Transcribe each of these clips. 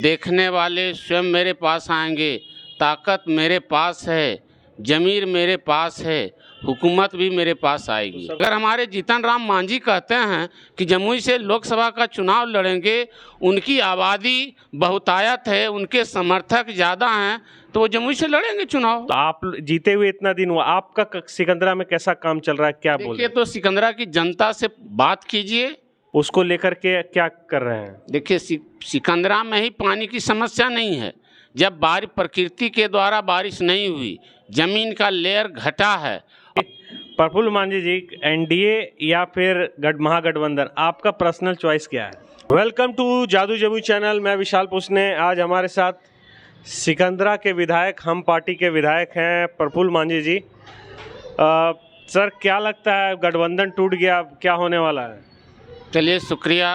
देखने वाले स्वयं मेरे पास आएंगे, ताकत मेरे पास है, जमीर मेरे पास है, हुकूमत भी मेरे पास आएगी। अगर हमारे जीतन राम मांझी कहते हैं कि जमुई से लोकसभा का चुनाव लड़ेंगे, उनकी आबादी बहुतायत है, उनके समर्थक ज़्यादा हैं, तो वो जमुई से लड़ेंगे चुनाव। तो आप जीते हुए इतना दिन हुआ, आपका सिकंदरा में कैसा काम चल रहा है, क्या बोल रहे देखिए, तो सिकंदरा की जनता से बात कीजिए, उसको लेकर के क्या कर रहे हैं? देखिए सिकंदरा में ही पानी की समस्या नहीं है। जब बारिश प्रकृति के द्वारा बारिश नहीं हुई, जमीन का लेयर घटा है। प्रफुल्ल मांझी जी, एनडीए या फिर महागठबंधन, आपका पर्सनल चॉइस क्या है? वेलकम टू जादू जमुई चैनल। मैं विशाल पुष्ने। आज हमारे साथ सिकंदरा के विधायक, हम पार्टी के विधायक हैं प्रफुल्ल मांझी जी। सर, क्या लगता है, गठबंधन टूट गया, क्या होने वाला है? चलिए, शुक्रिया।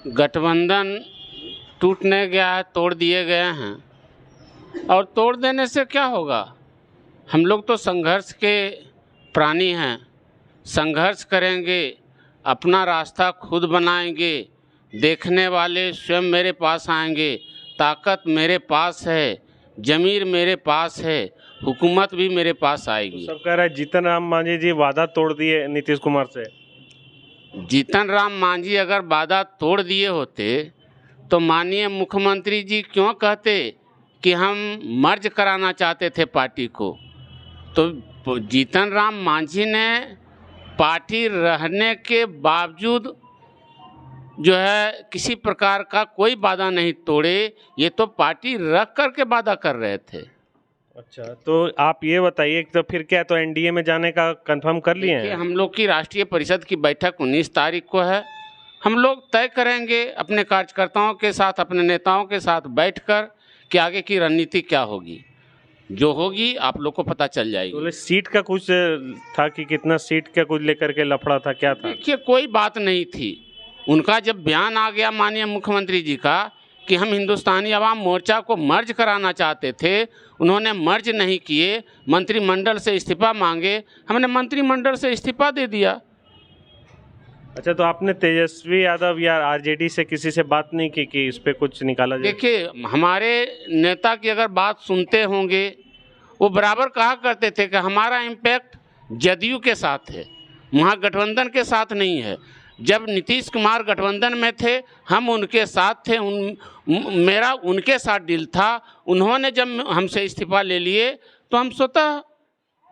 गठबंधन टूटने गया है, तोड़ दिए गए हैं, और तोड़ देने से क्या होगा? हम लोग तो संघर्ष के प्राणी हैं, संघर्ष करेंगे, अपना रास्ता खुद बनाएंगे। देखने वाले स्वयं मेरे पास आएंगे, ताकत मेरे पास है, जमीर मेरे पास है, हुकूमत भी मेरे पास आएगी। सब कह रहा है जीतन राम मांझी जी वादा तोड़ दिए नीतीश कुमार से। जीतन राम मांझी अगर वादा तोड़ दिए होते तो माननीय मुख्यमंत्री जी क्यों कहते कि हम मर्ज कराना चाहते थे पार्टी को? तो जीतन राम मांझी ने पार्टी रहने के बावजूद जो है किसी प्रकार का कोई वादा नहीं तोड़े। ये तो पार्टी रख करके वादा कर रहे थे। अच्छा, तो आप ये बताइए, तो फिर क्या, तो एनडीए में जाने का कंफर्म कर लिए हैं? हम लोग की राष्ट्रीय परिषद की बैठक 19 तारीख को है। हम लोग तय करेंगे अपने कार्यकर्ताओं के साथ, अपने नेताओं के साथ बैठकर कि आगे की रणनीति क्या होगी। जो होगी आप लोग को पता चल जाएगी। तो सीट का कुछ था कि कितना सीट का कुछ लेकर के लफड़ा था, क्या था? देखिए, कोई बात नहीं थी। उनका जब बयान आ गया माननीय मुख्यमंत्री जी का कि हम हिंदुस्तानी अवाम मोर्चा को मर्ज कराना चाहते थे, उन्होंने मर्ज नहीं किए, मंत्रिमंडल से इस्तीफा मांगे, हमने मंत्रिमंडल से इस्तीफा दे दिया। अच्छा, तो आपने तेजस्वी यादव या आरजेडी से किसी से बात नहीं की कि इस पे कुछ निकाला जाए? देखिए, हमारे नेता की अगर बात सुनते होंगे, वो बराबर कहा करते थे कि हमारा इम्पैक्ट जदयू के साथ है, महागठबंधन के साथ नहीं है। जब नीतीश कुमार गठबंधन में थे, हम उनके साथ थे, मेरा उनके साथ डील था। उन्होंने जब हमसे इस्तीफा ले लिए तो हम स्वतः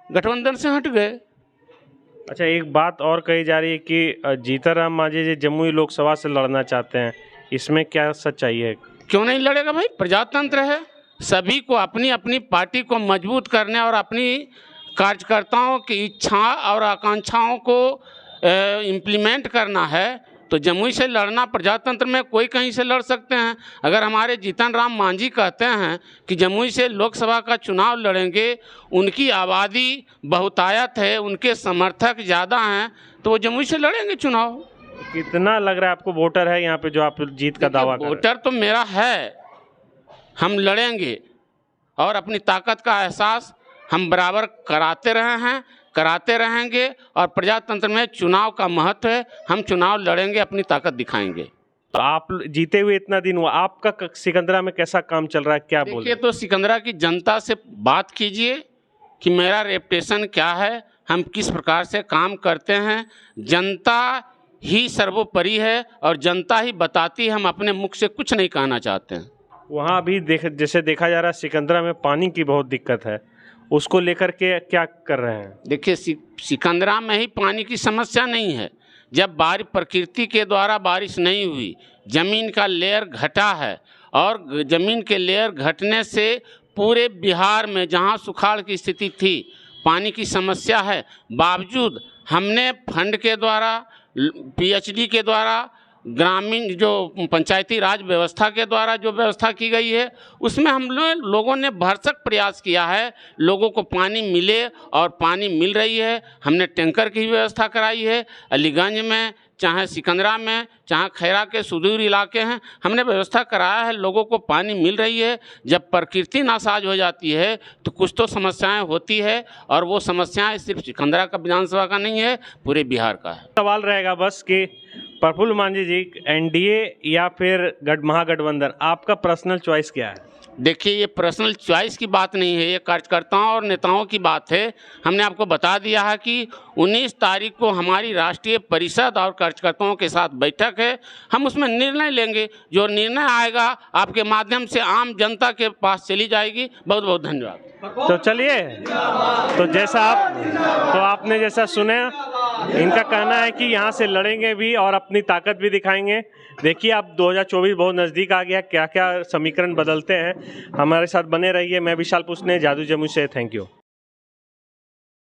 गठबंधन से हट गए। अच्छा, एक बात और कही जा रही है कि जीतन राम मांझी जी जमुई लोकसभा से लड़ना चाहते हैं, इसमें क्या सच्चाई है? क्यों नहीं लड़ेगा भाई? प्रजातंत्र है। सभी को अपनी अपनी पार्टी को मजबूत करने और अपनी कार्यकर्ताओं की इच्छा और आकांक्षाओं को इम्प्लीमेंट करना है, तो जमुई से लड़ना, प्रजातंत्र में कोई कहीं से लड़ सकते हैं। अगर हमारे जीतन राम मांझी कहते हैं कि जमुई से लोकसभा का चुनाव लड़ेंगे, उनकी आबादी बहुतायत है, उनके समर्थक ज़्यादा हैं, तो वो जमुई से लड़ेंगे चुनाव। कितना लग रहा है आपको वोटर है यहाँ पे जो आप जीत का दावा कर रहे हैं? वोटर तो मेरा है, हम लड़ेंगे और अपनी ताकत का एहसास हम बराबर कराते रहे हैं, कराते रहेंगे, और प्रजातंत्र में चुनाव का महत्व है। हम चुनाव लड़ेंगे, अपनी ताकत दिखाएंगे। तो आप जीते हुए इतना दिन हुआ, आपका सिकंदरा में कैसा काम चल रहा है, क्या बोल रहे हैं? देखिए, तो सिकंदरा की जनता से बात कीजिए कि मेरा रेपुटेशन क्या है, हम किस प्रकार से काम करते हैं। जनता ही सर्वोपरि है और जनता ही बताती है, हम अपने मुख से कुछ नहीं कहना चाहते हैं। वहाँ अभी जैसे देखा जा रहा है सिकंदरा में पानी की बहुत दिक्कत है, उसको लेकर के क्या कर रहे हैं? देखिए, सिकंदरा में ही पानी की समस्या नहीं है। जब बारिश प्रकृति के द्वारा बारिश नहीं हुई, जमीन का लेयर घटा है, और जमीन के लेयर घटने से पूरे बिहार में जहां सुखाड़ की स्थिति थी, पानी की समस्या है। बावजूद हमने फंड के द्वारा, पीएचडी के द्वारा, ग्रामीण जो पंचायती राज व्यवस्था के द्वारा जो व्यवस्था की गई है, उसमें हम लोगों ने भरसक प्रयास किया है, लोगों को पानी मिले, और पानी मिल रही है। हमने टैंकर की व्यवस्था कराई है। अलीगंज में, चाहे सिकंदरा में, चाहे खैरा के सुदूर इलाके हैं, हमने व्यवस्था कराया है, लोगों को पानी मिल रही है। जब प्रकृति नासाज हो जाती है तो कुछ तो समस्याएं होती है, और वो समस्याएं सिर्फ सिकंदरा का, विधानसभा का नहीं है, पूरे बिहार का है। सवाल रहेगा बस कि प्रफुल्ल मांझी जी, एनडीए या फिर महागठबंधन, आपका पर्सनल चॉइस क्या है? देखिए, ये पर्सनल चॉइस की बात नहीं है, ये कार्यकर्ताओं और नेताओं की बात है। हमने आपको बता दिया है कि 19 तारीख को हमारी राष्ट्रीय परिषद और कार्यकर्ताओं के साथ बैठक है। हम उसमें निर्णय लेंगे, जो निर्णय आएगा आपके माध्यम से आम जनता के पास चली जाएगी। बहुत बहुत धन्यवाद। तो चलिए, तो आपने जैसा सुना, इनका कहना है कि यहाँ से लड़ेंगे भी और अपनी ताकत भी दिखाएंगे। देखिए, अब 2024 बहुत नज़दीक आ गया, क्या क्या समीकरण बदलते हैं। हमारे साथ बने रहिए। मैं विशाल पुष्ने, जादू जमुई से। Thank you.